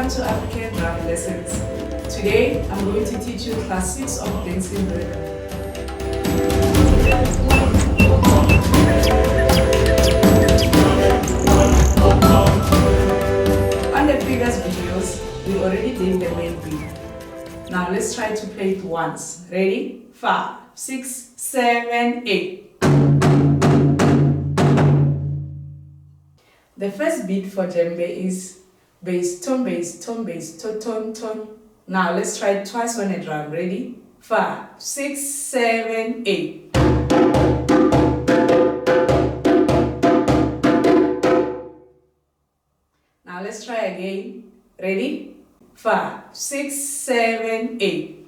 Welcome to African Drum Lessons. Today, I'm going to teach you class 6 of dancing rhythm. On the previous videos, we already did the main beat. Now let's try to play it once. Ready? 5, 6, 7, 8. The first beat for Djembe is bass, ton, bass, ton, bass, ton, ton, ton. Now let's try it twice on a drum. Ready? 5, 6, 7, 8. Now let's try again. Ready? 5, 6, 7, 8.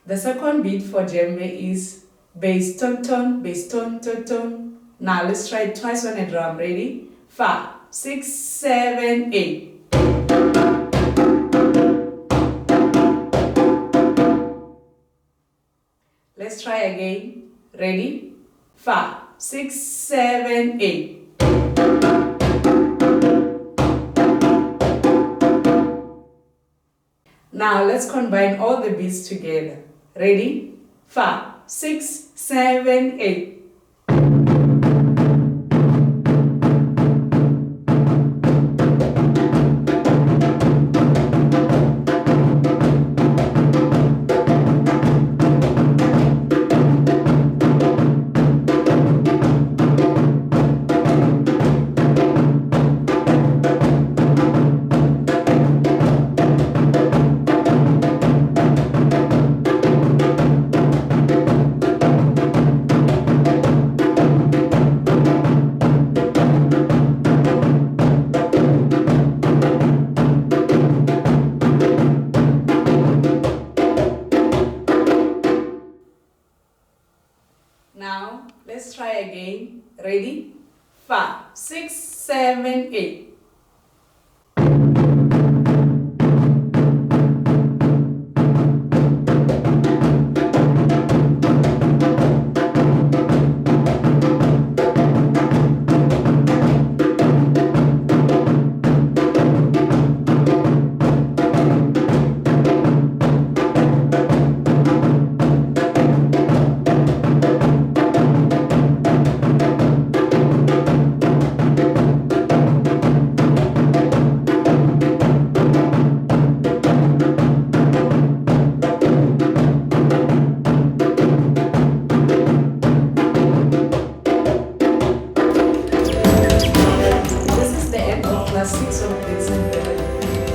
The second beat for Djembe is bass, ton, ton, bass, ton, ton, ton. Now let's try it twice on a drum. Ready? 5, 6, 7, 8. Let's try again. Ready? 5, 6, 7, 8. Now let's combine all the beats together. Ready? 5, 6, 7, 8. Now, let's try again. Ready? 5, 6, 7, 8.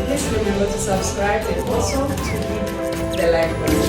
Please remember to subscribe and also to hit the like button.